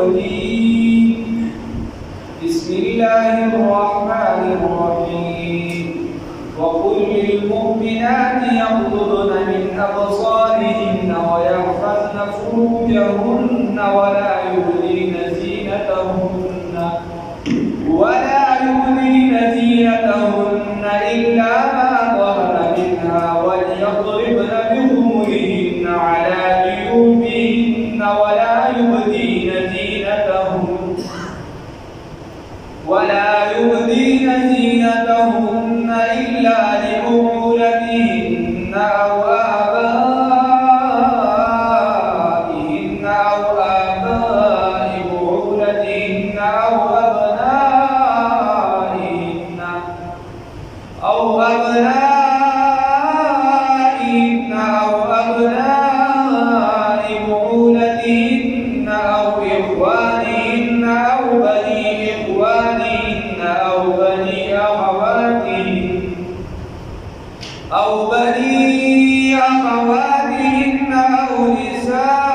الرجيم بسم الله الرحمن الرحيم وقل للمؤمنات يغضضن من أبصارهن ويحفظن فروجهن ولا يبدين زينتهن إلا ما ظهر منها وليضربن بخمرهن على جيوبهن ولا يبدين زينتهن إلا لبعولتهن أو آبائهن أو آباء بعولتهن أو أبنائهن أو أبناء بعولتهن أو إخوانهن أو بني إخوانهن أو بني أخواتهن أو نسائهن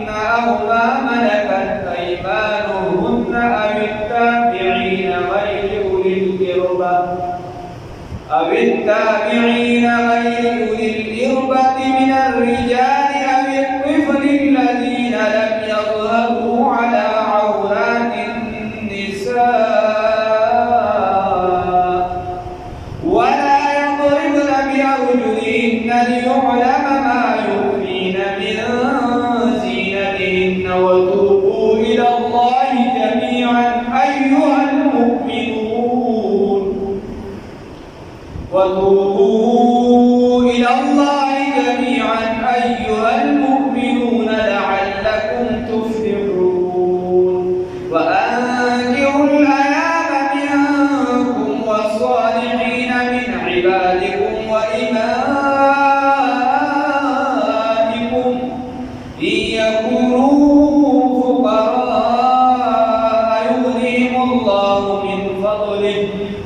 أو ما ملكت أيمانهن أو التابعين غير أولي الإربة من الرجال أو الطفل الذين لم يظهروا على عورات النساء ولا يضربن بأرجلهن ليعلم ما يخفين من زينتهن وتوبوا إلى الله جميعا أيها المؤمنون لعلكم تفلحون وأنكحوا الأيام منكم والصالحين من عبادكم وإمائكم إن يكونوا فقراء يغنيهم الله من فضله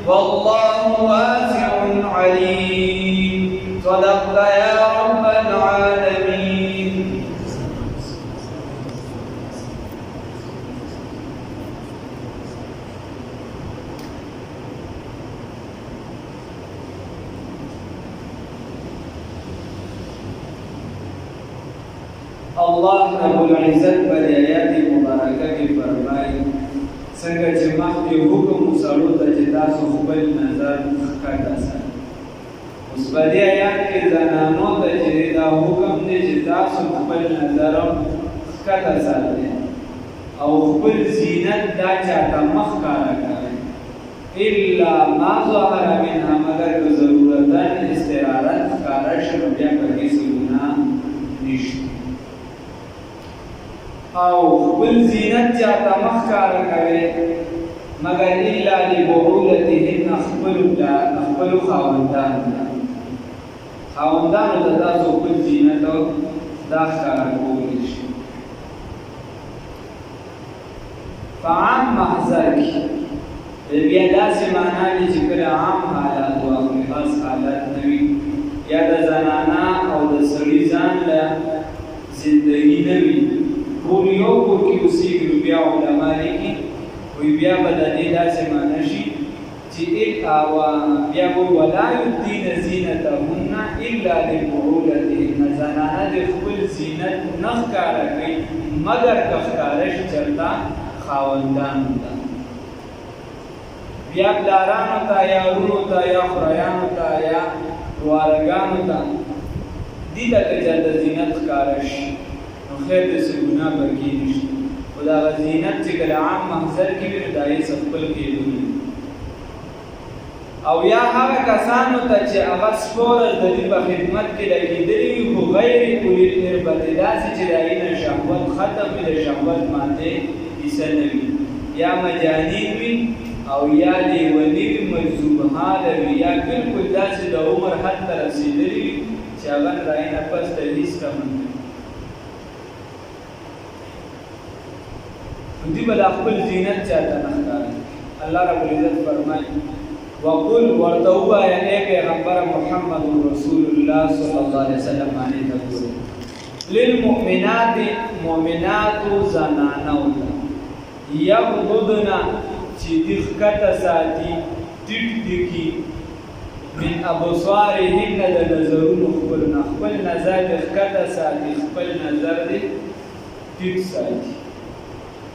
والله واسع عليم. صدقت يا رب العالمين. الله رب العزت پر آیات مبارکه کې فرمایي څنګه چې مخکې حکم وسلو ته چې تاسو خپل نظر ښکته ساتئ، اوس په دې آیات کې زنانو ته چې دا حکم دی چې تاسو خپل نظر ښکته ساتئ او خپل زینت دا چاته مخ ښکاره کوئ الا ما ظهر منها مگر که ضرورتاً استعارت ښکاره شي نو بیا پکې څه ګناه نشته او خپل زینت چاته مخ ښکاره کوي مگر الا لبعولتهن خپلو خاوندانو ته تاسو خپل زینت دا ښکاره کولی شي. په عام محضر کې بیا داسې معنا دي چې کله عام حالات واقع خاص حالات نه وي یا د زنانه او د سړي ځان له زندګي نه وي ټول یو کور کې اوسېږي نو بیا علما لیکي وایي بیا به د دې داسې معنا شي چې بیا وایي ولا یبدین زینتهن الا لبعولتهن زنانه د خپل زینت نه ښکاره کوي مګر که ښکاره شي چېرته خاوندانو ته بیا پلارانو ته یا ورونو ته یا خوریانو ته یا وارګانو ته دې ته که چېرته زینت ښکاره شي نو خیر د څه ګناه پکې نشته خو د هغه زینت چې کله عام محضر کې وي نو د هغې څه خپل کېدونی او یا هغه کسانو ته چې هغه سپوره د دې په خدمت کې لګېدلي وي خو غیر اولي الاربة داسې چې د هغې نه شهوت ختم وي د شهوت مادې حصه نه وي یا مجانین وي او یا لیوني وي مجذوب حاله وي یا بلکل داسې د عمر حد ته رسېدلي وي چې هغه د هغې نه پس ته هېڅ کمن نه وي دی به د خپل زینت چاته نه ښکاره الله رب العزت فرمایي وقل ورته ووایه ای پیغمبر محمد رسول الله صلی الله علیه وسلم باندې ته ګورئ للمؤمنات مؤمنات زنانو یغضضن چې د ښکته ساتي ټیټ دي من ابصارهن د نظرونو خپلونه خپل نظر د ښکته ساتي خپل نظر دې ټیټ ساتي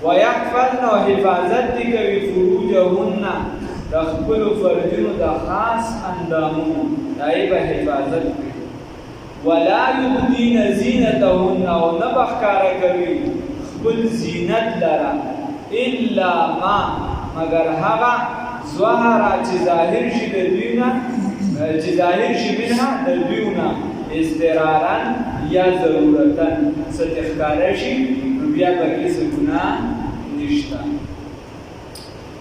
ويحفظن حفاظت دي کوي فروجهن د خپل فرجونو د خاص اندامونو دای په حفاظت کوي ولا يبدين زينتهن او نه بخکاره کوي خپل زینت لرا الا ما مگر هغه ظهر چې ظاهر شي د دوینا چې ظاهر شي منها د دوینا استرارا یا ضرورتا ستخکاره شي بیا پکې څه ګناه نشته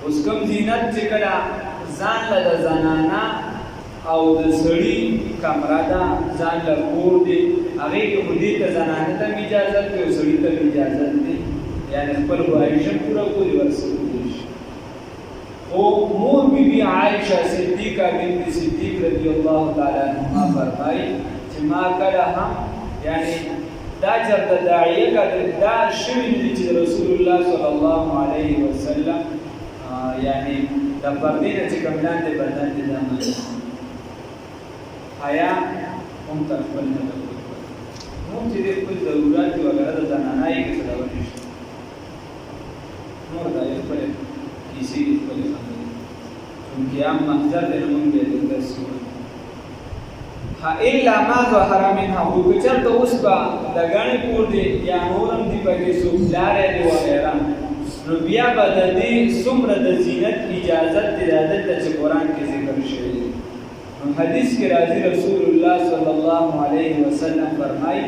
اوس کوم زینت چې کله ځان له زنانا او د سړي کمره ده ځان له کور دی هغې کې خو دې ته زنانه ته اجازت دی او سړي ته اجازت دی یعنې خپل خواهشه پوره کړي ورسره وکړي شي او مور بیبي عایشه صدیقه بنت صدیق رضی الله تعالی عنها فرمایي چې ما کله هم یعنې دا چېرته داعیه کړه دا شوي دي چې رسول الله صلی الله علیه وسلم یعنې د پردې نه چې کوم لاندې بدن دي دا حیا هم تر خپل نه نور چې د خپل ضرورت وغیره د زنانه یې کې څه ډول نشته نور دا یې خپل کیسې خپل خبرې چونکې عام محضر دی نو موږ یې درس الا ما ظهر منها خو که چېرته اوس به د ګڼې کور دی یا نور هم دي پکې څوک لاری دی وغیره نو بیا به د دې څومره د زینت اجازت دی دا دلته چې قرآن کې ذکر شوی دی حدیث کې راځي رسول الله صلی الله علیه وسلم فرمایي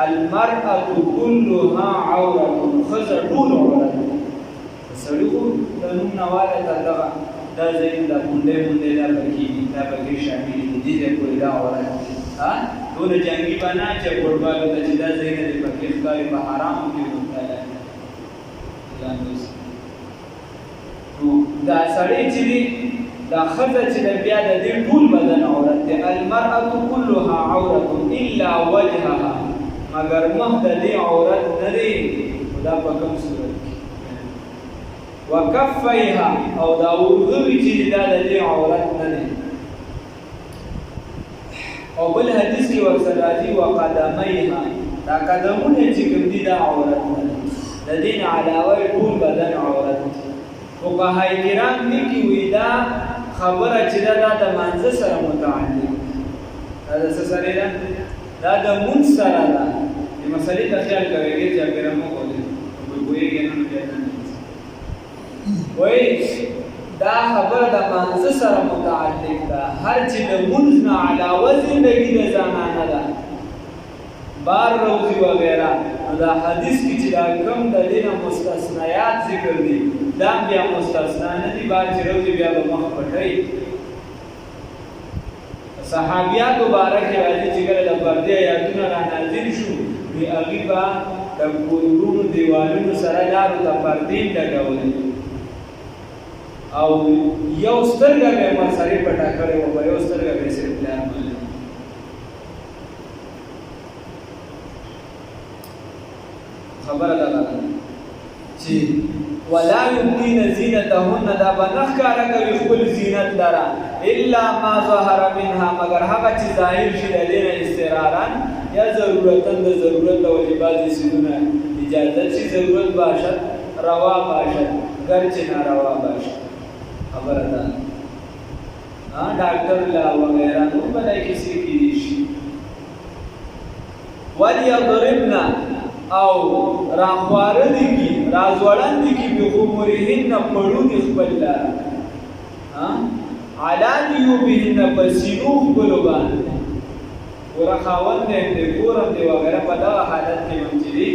المرأة كلها عورة ښځه ټول عورت سړي خو د نوم نه والی ته دغه دا ځای دا منډې دا پکې دي دا پکې شامل دي دې ځای پورې دا عورت دی ټوله جنګي به نه چې فوټبالو ته چې دا ځای نه دی پکې ښکاري په حرامو کې مبتلا نو دا سړی چې دی دا ښځه چې د بیا د دې ټول بدن عورت دی المرأة كلها عورة الا وجهها مگر مخ د دې عورت نه دی دا په کوم صورت کې وکفیها او دا ورغوي چې دا د دې عورت نه دی او بل حدیث کې ورسره راځي وقدمیها دا قدمونه چې کوم دي دا عورت نه دی د دې نه علاوه ټول بدن عورت دی فقهای کرام لیکي وي دا خبره چې دا د مانځه سره متعلق دا د څه سره ده دا د مونځ سره ده د مسلې ته خیال کوئ چې اگر مو کولی وګورئ نو بیا وای دا خبره د مانځه سره متعلق ده هر چې د مونځ نه علاوه زندگی د زنانه ده بار روزي وغیرہ دا حدیث کې چې دا کم د دې نه مستثنیات ذکر دي دا بیا مستثنا نه دي بار چې روزي بیا به مخ پټوي صحابیات مبارک راځي چې کله د پردې آیاتونه را نازل شو وی هغې به د کورونو دیوالونو سره لارو ته پردې لګولې او یو سترګه به یې ورسره پټه کړې وه په یو سترګه به یې صرف لار باندې خبره دا ده چې ولا يبدين زينتهن دا بنخکاره کوي خپل زینت لره الا ما ظهر منها مگر هغه چې ظاهر شي د دې نه استرارا یا ضرورتا د ضرورت د وجې بعضې څیزونه اجازت شي ضرورت باشد روا باشد گرچه ناروا باشد خبره ده ډاکټر لا وغیره نور به دا کیسې کېدی شي وليضربن او راخواره دي کی رازوړان دي کی به خمرهن پړو دي خپل لاره علانیو بهن پسینو خپل باندې ورا خاوند دې ګورم دی وغیرہ په دا حالت کې منځري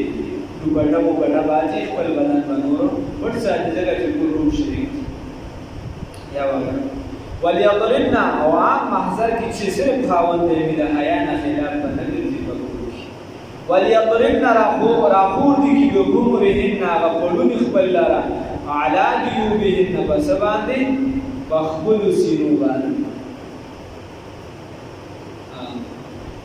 دوبټه مو ګټه باندې خپل بدن بنور ورڅ ځای چې ګورو شریک یا وغیرہ وليضربن او عام محضر کې چې صرف خاوند دې د حیا نه خلاف نه وليضربن راخور دي کی به عمرهن غفلون خپل لاره علا جيوبهن بس باندې بخبل سینو باندې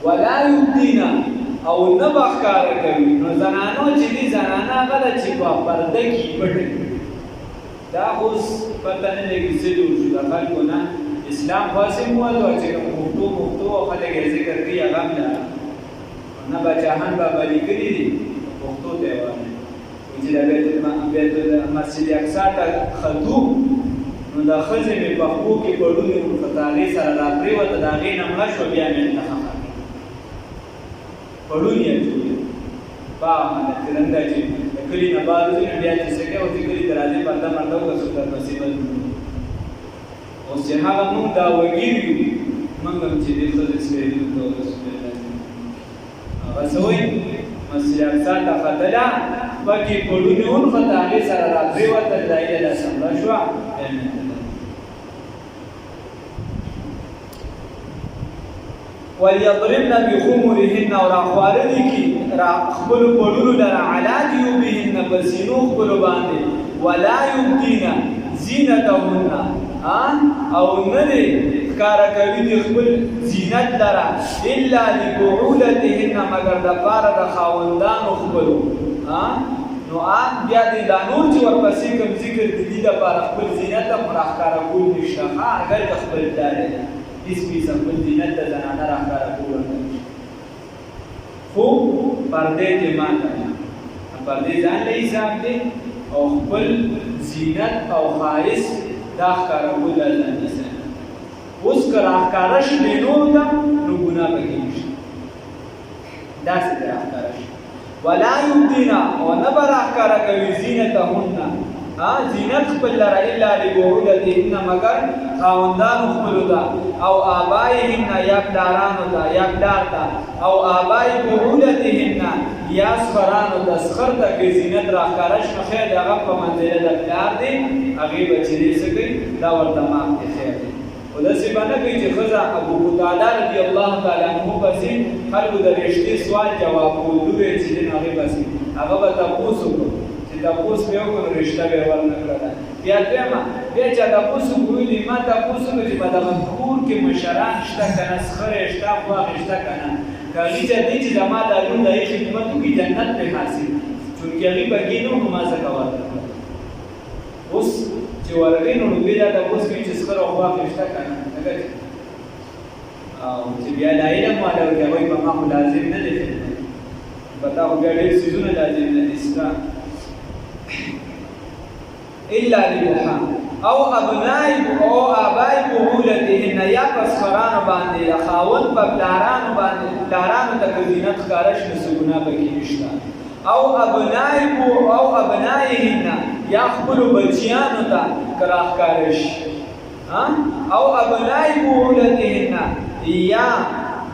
ولا يبدين او نه بخکاره کوي نو زنانو چې دي زنانه هغه ده چې په پرده کې پټه دا اوس پته نه لګي څه جوړ شو د خلکو نه اسلام خاصې موضوع چې مفتو او خلک یې ذکر کوي هغه هم نه بچاهان بابا لیکلي دي پښتو ته وایي چې د بیت المسجد اقصی ته خطو نو د ښځې مې په خپو کې پړونې ورخته هغې سره راپرېوته د هغې نه مړه شوه بیا مې انتخاب پړونې یې جوړې په حالت کې رنګه چې د کلي نه بار وځي نو بیا چې څه کوي چې کلي ته راځي پرده مرده وکړو در مصیبت اوس چې هغه مونږ دا وګیر یو مونږ هم چې دې ښځې سپېرې ته رسول الله هغه څه وایي مسجد اقصی ته ختله پکې پړونې ورخته هغې سره راپرېوته د هغې له سمړه شوه بیا مې وَلْيَضْرِبْنَ بِخُمُرِهِنَّ وَرَخْوَارِدِ کی خپل پړونو لره عَلَى جُيُوبِهِنَّ پر سینو خپلو باندې وَلَا يُبْدِينَ زِينَتَهُنَّ او نه دې ښکاره کوي د خپل زینت لره الا لبعولتهن مګر دپاره د خاوندانو خپلو نو بیا دې دا نور چې ورپسې کوم ذکر د دې دپاره خپل زینت هم راښکاره کول نشته اگر د خپل دارې اس پیسه خپل زینت د زنانه راښکاره کول ورته خو پردې دې ماته پردې ځان له حساب دی او خپل زینت او ښایست دا ښکاره کول د الله نسه اوس که راښکاره شي بې نورو ته نو ګناه پکې نشته داسې ته راښکاره شي ولا یبدین او نه به راښکاره کوي زینتهن زینت خپل لره الا لبعولتهن مګر خاوندانو خپلو ته او آبایهن یا پلارانو ته یا پلار ته او آبای بعولتهن یا سخرانو ته سخر ته که زینت راښکاره شي نو خیر د هغه په منزله د پلار دی هغې به چې دی څه کوي دا ورته معاف دی خیر دی خو داسې به نه کوي چې ښځه ابو قتاده رضي الله تعالی عنه پسې خلکو د رښتې سوال جواب کول لورې چې دی نو هغې پسې هغه به تپوس وکړو چې تپوس مې وکړو نو رشته به یې ورنه کړله بیا دویمه بیا چا تپوس وکړو ما تپوس وکړو چې په دغه کور کې مشران شته که نه سخرې شته خواښې شته که نه که هغې چا دی چې زما دا لور د هغې خدمت وکړي جنت پرې حاصل چونکې هغې پکې نه وو ما ځکه ورته اوس چې ورغې نو دوی دا تپوس کوي چې سخر او خواښې شته که نه او چې بیا لا علم والا وي هغوی په ما خو لازم نه دی خدمت په تا خو بیا ډېر څیزونه لازم نه دي ستا الا لبحا او ابناء او آباء بعولتهن یا پسخرانو باندې یا خاوند په پلارانو باندې پلارانو ته که زینت ښکاره شي نو څه ګناه پکې نشته او ابنائهن یا خپلو بچیانو ته که راښکاره شي او ابناء بعولتهن یا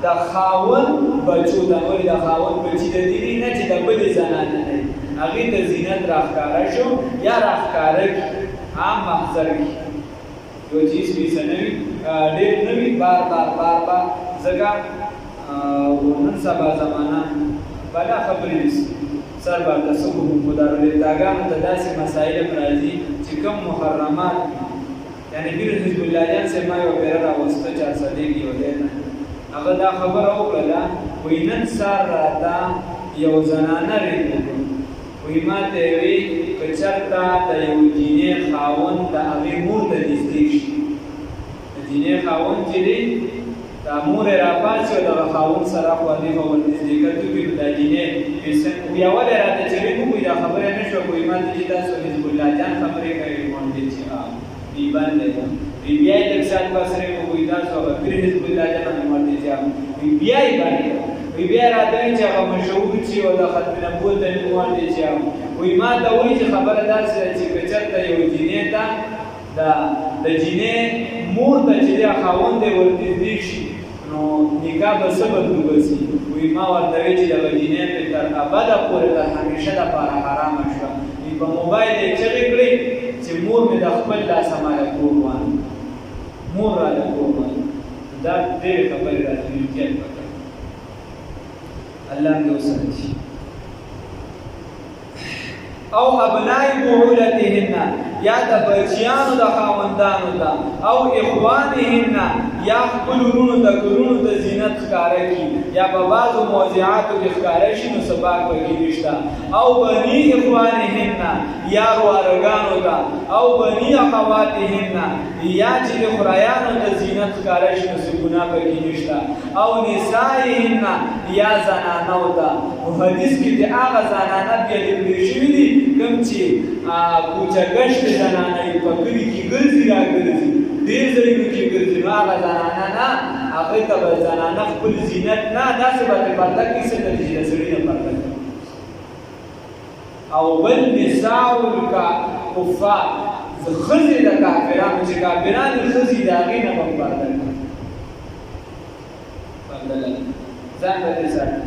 د خاوند بچو ته ولې د خاوند بچي د دې نه چې د بلې زنانه دی هغې ته زینت راښکاره شو یا راښکاره کړي عام محضر کړي یو چیز پیسه نه وي ډېر نه وي بار ځکه نن سبا زمانه بلا خبرې نیسي سر برته څه کوو خو دارالفتاګانو ته داسې مسایل هم راځي چې کوم محرمات یعنې پیر حزب اللهیان صاحب ما یوه پیره راوسته چارسدې کې یو دی نه هغه دا خبره وکړله وایي نن سهار راته یو زنانه رېږدېده وایي ما ته یې وی که چېرته د یو جینۍ خاوند د هغې مور ته نږدې شي د جینۍ خاوند چې دی دا مور یې راپاڅي او دغه خاوند سره خوا دې خوا ورنږدې کتو کړي نو دا جینۍ بیا ولې راته چې وی وګورئ دا خبره نه شوه وایي ما ته چې تاسو حزب الله جان خبرې کوئ غونډې چې وی باندې وی بیا یې لږ ساعت بسرې وګورئ تاسو هغه پیر حزب الله جان باندې مړدې چې وی بیا یې باندې وی بیا راته وایي چې هغه مشهور چې او د ختم نبوت ته مې مړدې چې وی ما ته وایي چې خبره داسې ده چې که چېرته یو جینۍ ته د جینۍ مور ته چې دی خاوند دی ورنږدې شي نو نکاح به څه بدلون به شي وایي ما ورته وایي چې دغه جینۍ مې تر ابده پورې تر همیشه دپاره حرامه شوه وایي په موبایل یې چغې کړې چې مور مې د خپل لاسه ماله کور وانه مور راله کور وانه دا ډېرې خبرې راته ملکیت پکړ الله مې وسره شي او ابناء بعولتهن یا د بچیانو د خاوندانو ته او اخوانهن یا خپل ورونو ته ګلونو ته زینت ښکاره کی یا په بعضو موضوعاتو کې ښکاره شي نو سباق پکې نشته. او بني اخوانهن یا وارګانو ته او بني اخواتهن یا چې د خورایانو د زینت ښکاره شي نو څه ګناه پکې نشته. او نسائهن یا زنانو ته. نو حدیث کې د هغه زنانه بیا لیکل شوي دي کوم چې کوچه ګشت زنانه یې په کلي کې ګرځي راګرځي ډېر ځایونو کې ګرځي نو هغه زنانه نه هغوی ته به زنانه خپل زینت نه داسې به ترې پرده کړي څنګه چې د سړي نه پرده کړي. او بل نساء الکفار ښځې د کافرانو چې کافرانې ښځې د هغې نه به پرده کړي پرده لري ځان به دې ساتي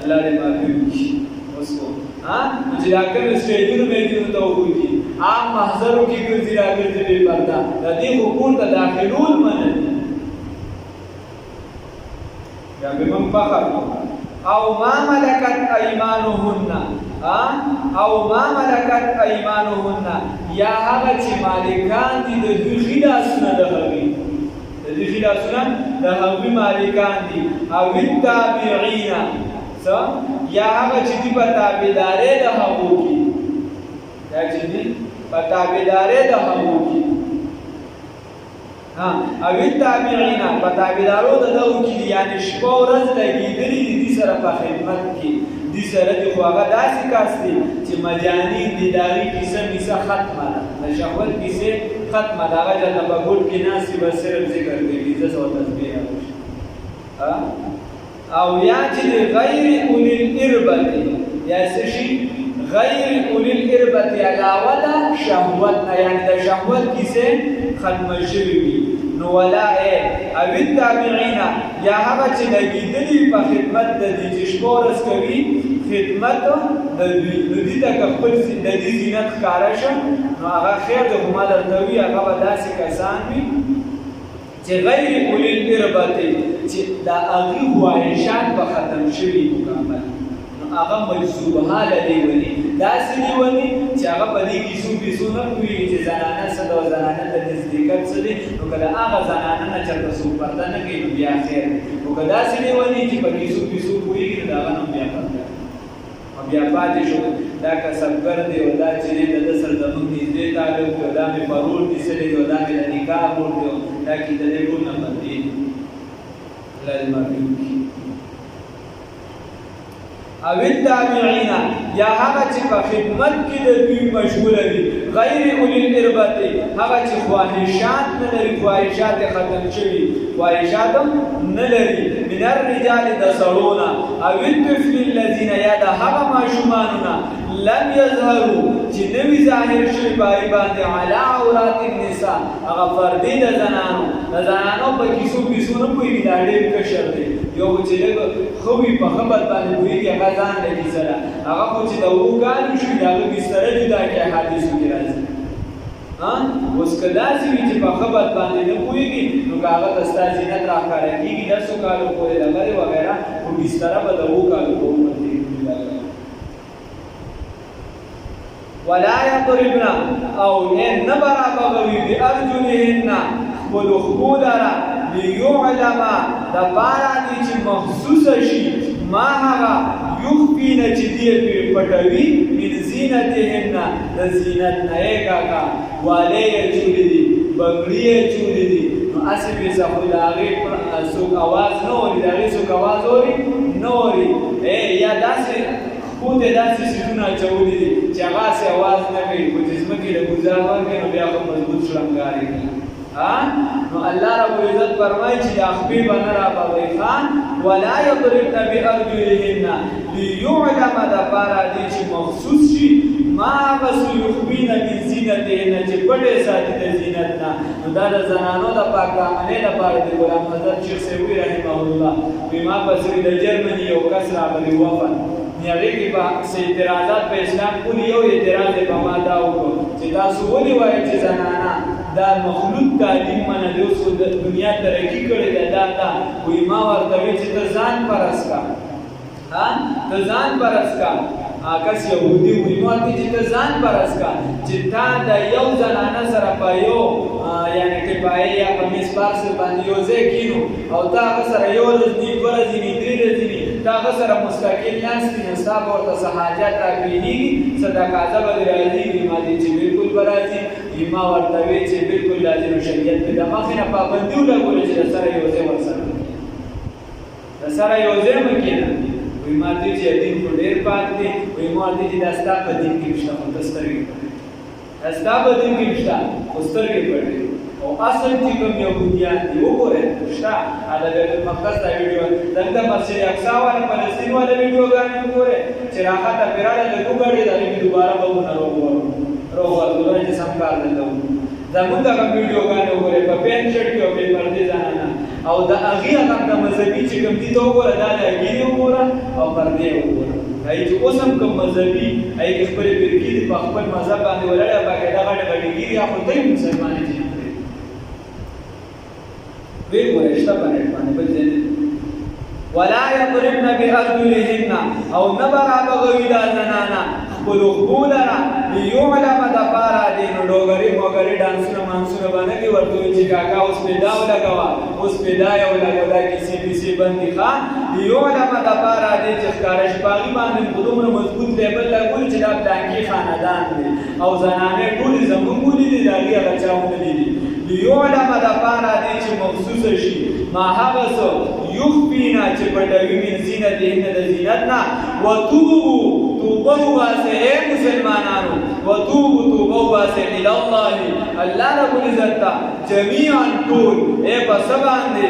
الله دې معافي وکړي. اوس نو چې دا کوم سټیجونو میجونو ته وګوري عام محضرو کې ګرځي راګرځي بې پرده د دې خو کور ته داخلول منع دي یا به موږ فخر او ما ملکت ایمانهن او ما ملکت ایمانهن یا هغه چې مالکان دي د دوی ښي لاسونه د هغوی د دوی ښي لاسونه د هغوی مالکان دي. او التابعین یا هغه چې دي په تابعدارۍ د هغو کې یا چې دي په تابعدارۍ د هغو کې او التابعین په تابعدارو د هغو کې دي یعنې شپه ورځ لګېدلي دي دي سره په خدمت کې دي سره دي خو هغه داسې کس دي چې مجانین دي د هغې کیسه میسه ختمه ده د شهوت کیسې ختمه ده هغه جلته په ګوټ کې ناست وي بس صرف ذکر کوي پنځه سوه تسبیح او یا چې غیر اولی الاربت یا څه شي غیر اولی الاربت علاوه د شهوت نه یعنې د شهوت کیسې ختمه شوي وي نو ولا او التابعین یا هغه چې لګېدلي په خدمت د دې چې شپه ورځ کوي خدمت د دوی نو دې ته که خپل د دې زینت ښکاره شه نو هغه خیر دی خو ما درته وي هغه به داسې کسان وي چې غیر اولی الاربت چې د هغې خواهشات به ختم شوي مکمل نو هغه مجذوب حاله لیوني داسې لیوني چې هغه په دې کیسو پیسو نه پوهېږي چې زنانه څه ده او زنانه ته نزدېکت څه دی نو که د هغه زنانه نه چېرته څوک پرده نه کوي نو بیا خیر دی خو که داسې لیوني چې په کیسو پیسو پوهېږي نو د هغه نه بیا پرده او بیا پاتې شو دا کسبګر دی او دا چې دی د ده سره زموږ نږدې تعلق دی او دا مې فرور نیسلی دی او دا مې د نکاح مور دی او دا کې د دې ټول نه بندېږي الله دې معافي وکړي. او التابعین یا هغه چې په خدمت کې د دوی مشغوله وي غیر اولی الاربت هغه چې خواهشات نه لري خواهشات ختم شوي خواهشات نه لري من الرجال د سړو نه او الطفل الذین یا د هغه ماشومانو نه لم یظهروا چې نه وي ظاهر شوي په هغې باندې علی عورات النساء هغه فردي د زنانو په کیسو پیسو نه پوهېږي دا ډېر کشر دی یو خو چې لږ ښه وي په ښه بد باندې پوهېږي هغه ځان له کیسه ده هغه خو چې د اوو کالو شوي د هغه بستره جدا کې احادیثو کې راځي اوس که داسې وي چې په ښه بد باندې نه پوهېږي نو که هغه ته ستا زینت راښکاره کېږي 10 کالو پورې ډبرې وغیره خو بستره به د اوو کالو په عمر کې ولا یضربن او نه برابروي بارجلهن خپلو خپو لره لیعلم دپاره دې چې محسوسه شي ما هغه یخفینه چې دې پټوي من زینتهن د زینت نه یې کاکا والې یې چولې دي بنګړي یې چولې دي نو هسې بې خو د هغې څوک اواز نه اوري د هغې څوک اواز اوري نه اوري یا داسې خو ته داسې څیزونه اچولي دي چې هغه هسې اواز نه کوي خو چې ځمکې له ګزار ورکړي نو بیا خو مضبوط شرنګار یې کوي نو الله رب العزت فرمایي چې د خپې به نه رابوئ ولا یضربن بارجلهن لیعلم دپاره دې چې مخصوص شي ما هغه څه یخفین من زینتهن چې پټې ساتي د زینت نه نو دا د زنانو د پاکدامنۍ لپاره د غلام حضرت شیخ صاحبوي رحمه الله وایي ما پسې د جرمني یو کس راغلی وفن هغې کې به څه اعتراضات په اسلام کولي یو اعتراض یې په ما دا وکړو چې تاسو ولې وایئ چې زنانه دا مخلوط تعلیم منلې اوس د دنیا ترقي کړې ده دا وایي ما ورته وایي چې ته ځان پرست کا ته ځان پرست کا کس یهودي وي نو ورته چې ته ځان پرس کا چې تا د یو زنانه سره په یو یعنی ټپایي یا په میز پارسل باندې یو ځای کینو او تا هغه سره یو ورځ دي دوه ورځې دي درې ورځې دي تا هغه سره مستقل ناست نو ستا به ورته څه حاجت راپېښېږي صدقازه به دې راځي ما دې چې بلکل به راځي ما ورته وی چې بلکل راځي نو شریعت پرې د مخې نه پابندي ولګوله چې د سره یو ځای ورسره د سره یو ځای مه کښېنه وایي ما ورته چې دین خو ډېر پاک دی وایي ما ورته چې دا ستا په دین کې شته خو ته سترګې پټې دا ستا په دین کې شته خو سترګې پټې او اصل چې کوم یهودیان دي وګورئ شته هغه د بیت المقدس دا ویډیو دلته مسجد اقصی والا فلسطین والا ویډیوګانې وګورئ چې راحته پراله د دوه ګړې د هغې دوباره به ونه روغوالو چې سم کار دلته وکړو زمونږ هغه ویډیوګانې وګورئ په پین شرټ کې او بې پردې زنانه او د هغې هغه د مذهبي چې کوم دي ته وګوره دا د هګیرې وګوره او پردې وګوره هغې چې اوس هم کوم مذهبي هغې کې خپلې فرقې دي په خپل مذهب باندې ولاړې او باقاعده غټې غټې ګیرې خو دوی مسلمانې دي وی ګوره شته په نېټ باندې بل ځای نه ولا یضربن بارجلهن او نه به رابغوي دا زنانه خپلو خپو لره لیعلم دپاره دې نو ډوګرې موګرې ډانسونه مانسونه به نه کوي ورته وایي چې کاکا اوس پې دا ولګوه اوس پې دا یې ولګوه دا کیسې پیسې بند دي ښه لیعلم دپاره دې چې ښکاره شي په هغې باندې خو دومره مضبوط لیبل لګولي چې دا پلانکي خاندان دی او زنانې ټولې زموږ ولیدې د هغې هغه چا ونه لیدي لیعلم دپاره دې چې مخصوصه شي ما هغه څه یخفینا چې پټوي من زینتهن د زینت نه وتوبو توبه وباسئ ای مسلمانانو وتوبو توبه وباسئ الی الله الله رب العزت ته جمیعا ټول ای په څه باندې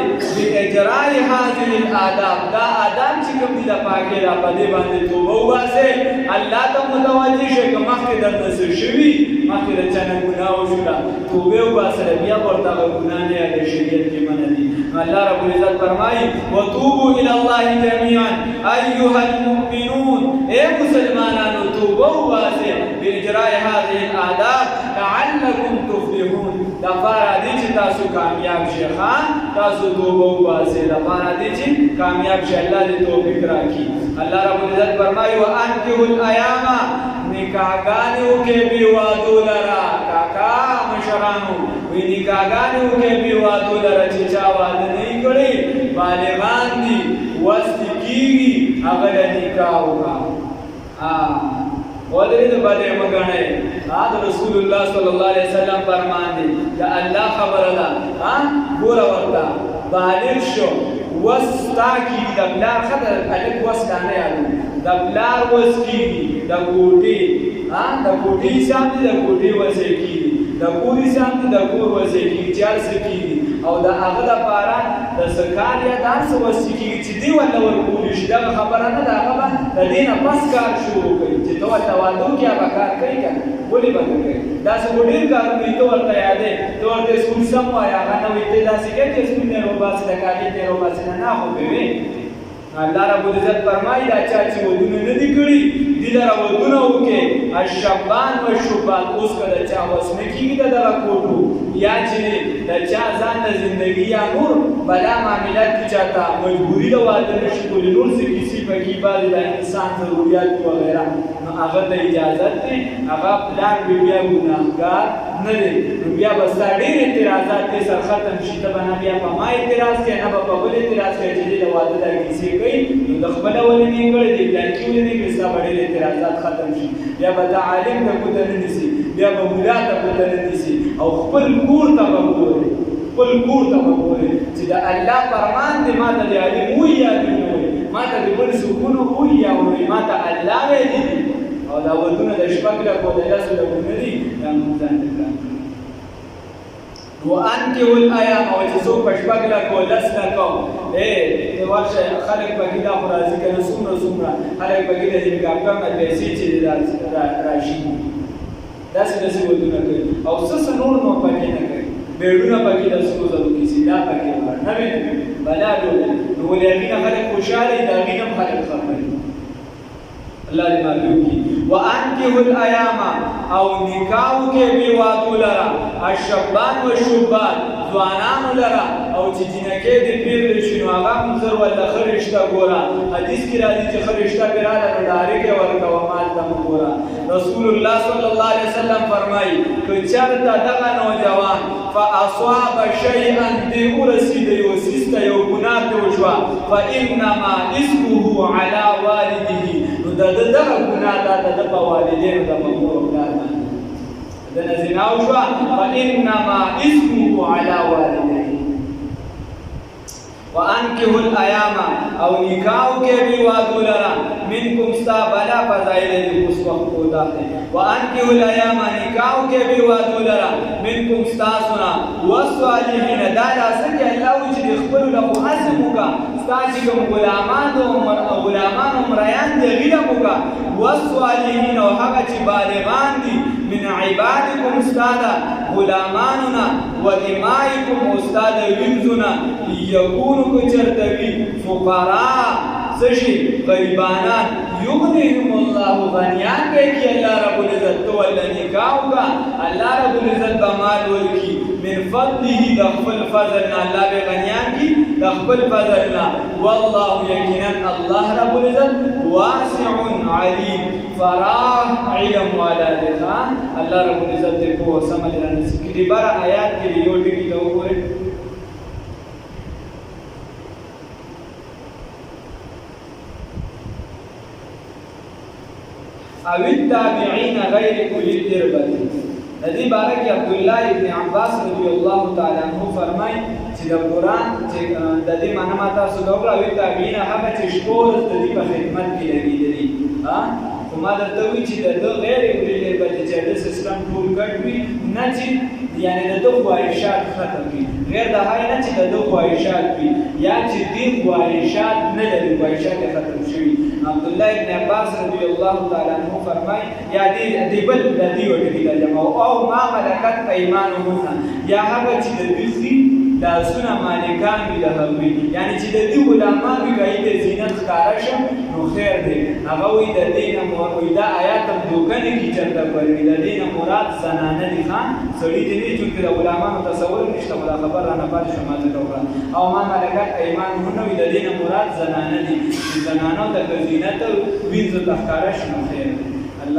باجراء هذه الآداب دا آداب چې کوم دي د پاکۍ را په دې باندې توبه وباسئ الله ته متوجه شئ که مخکې درته څه شوي مخکې د چا نه ګناه وشوله توبې وباسله بیا ورته هغه ګناه نه یا د شریعت کې منع دي الله رب العزت فرمایي وتوبوا الى الله جميعا ايها المؤمنون اے مسلمانانو توبه وباسئ باجراء هذه الآداب لعلكم تفلحون دپاره دې چې تاسو کامیاب شئ تاسو توبه وباسئ دپاره دې چې کامیاب شئ الله دې توفیق راکړي الله رب العزت فرمایي وانکحوا الایام نکاحګانې وکړئ بېوادو لره کاکا مشرانو وی نکاحګانې وکړئ بېوادو لره چې چا واده نه یې کړی بالغان دي وس دې کېږي هغه له نکاح وکړه ودرې د بدې مه ګڼئ د رسول الله صلی الله علیه وسلم فرمان دی د الله خبره ده ګوره ورته بالغ شو وس ستا کېږي د پلار ښه د هلک وس دا نه یادو د پلار وس کېږي د کوټې حساب دی د کوټې وسې کېږي د کور حساب دی د کور وسې کېږي چې هر څه کېږي او د هغه دپاره د څه کار یا د هر څه وسې کېږي چې دې ورته ورکولی شي دغه خبره نه ده هغه به د دې نه پس کار شروع کوي چې ته ورته واده وکړې هغه کار کوي که نه ولې به نه کوي داسې خو ډېر کارونه وي ته ورته یادې ته ورته سکول سم وایې هغه نه وایي ته داسې کوې چې سکول نه روباسې د کالج نه روباسې نه خو کوې الله رب العزت فرمایي دا چا چې ودونه نه دي کړي دې لره ودونه وکړي الشبان والشبان اوس که د چا وس نه کېږي د دغه کوټو یا چې د چا ځان د زندګي یا نور بلا معاملات کې چاته مجبوري د واده نه شي کولی نور څه کیسې پکې بعضې د انسان ضروریات وغیره نو هغه ته اجازت دی هغه پلار به بیا ګناهګار نه دی نو بیا به ستا ډېر اعتراضات دې سر ختم شي ته به نه بیا په ما اعتراض کوې نه به په بل اعتراض کوې چې دې د واده دا کیسې کوي نو د خپله ولې نه یې کړی د پلانکي ولې نه یې کړي ستا به ډېر اعتراضات ختم شي بیا به ته عالم ته ګوته نه نیسي بیا به ملا ته ګوته نه نیسي او خپل کور ته به ګورې چې د الله فرمان دی ما ته د علم وایي یا دې نه وایي ما ته د بل سکونو وایي یا وایي ما ته الله ویلي دي او دا ودونه د شپږ لکو د لسو لکو نه دي دا موږ ځان ته ګران کړو وانکحوا الایام او چې څوک په شپږ لکو لس لکو ته ورشه خلک پکې دا خو راځي که نه څومره خلک پکې د هلیکاپټر نه پیسې چې راشي داسې ودونه کوي او څه نور نو پکې نه کوي بیړونه پکې د سرو زرو کیسې دا پکې نه وي بلا ډول نو ولې هغې نه خلک خوشحاله وي د هغې نه هم خلک خفه وي الله دې معلوم کړي وانکحوا الایام او نکاح وکړئ بېوادو لره الشبان والشبان ځوانانو لره او چې جینکۍ دې پېغلې شي نو هغه هم منظر ولا خرشته ګوره حدیث کې راځي چې خرشته پیراله نو ډارې ورکوه مال ته مه ګوره رسول الله صلی الله علیه وسلم فرمایي که چېرته دغه نوجوان فاصاب شیئا دې ورسېده یو څیز ته یو ګناه پرې وشوه فانما اسمه علی والده نو د ده دغه ګناه دا د ده په والدینو د په مور او پلار باندې د نه زنا وشوه فانما اسمه علی والده وانکحوا الایام او نکاح کې به وادو لرا منکم ستا بلا فضائل دې اوس وخت کودا وانکحوا الایام نکاح کې به وادو لرا منکم ستا سنا والصالحین دا لاسکه الله چې خپل له حسم وکا ستا چې کوم غلامان او مریان دې غیله وکا والصالحین او هغه چې بالغان دي من عبادكم استادا غلاماننا وإمائكم استاد وینزنا یکونو کچرتوی فقراء سشی غریبانان یغنیهم الله غنیان گئی کی اللہ رب العزت تو اللہ نکاو کا اللہ رب العزت بمال ورکی من فضله دخل فضلنا اللہ بے غنیان کی دخل فضلنا والله یقینا اللہ رب العزت واسع علیم فراح علم والا دخان اللہ رب العزت کو سمجھ رہا سکری بارہ آیات کے لیے یوٹی کی دو ہوئے او التابعین غیر اولی الاربة ندی بارہ کی عبداللہ ابن عباس رضی اللہ تعالی عنہ فرمائی چې د قرآن چې د دې معنا ما تاسو دا وکړه او التابعین هغه چې شپور د دې په خدمت کې لګېدلي خو ما درته وایي چې د ده غیر اولی الاربة چې د سیسټم ټول ګډ وي نه چې یعنی د ده خواهشات ختم وي غیر د هغې نه چې د ده خواهشات وي یا چې دې خواهشات نه لري خواهشات یې ختم شوي عبدالله ابن عباس رضی اللہ تعالی عنہ فرمائی یا دی بل دی وټی دا جمع او ما ملکت ایمانهم یا هغه چې د دې لاسونه مالکان وي د هغوی یعنی چې د دې غلامان وي که د زینت ښکاره شه نو خیر دی هغه وایي د دې نه دا آیات هم دوکه نه کي چېرته پرې د دې نه مراد زنانه دي ښه سړي دې نه چونکې د غلامانو تصور نشته خو دا خبر رانه پاتې شوه ما ځکه وکړه او ما ملکت ایمانهم وي د دې نه مراد زنانه دي چې زنانو ته که زینت وینځو ته ښکاره شي نو خیر دی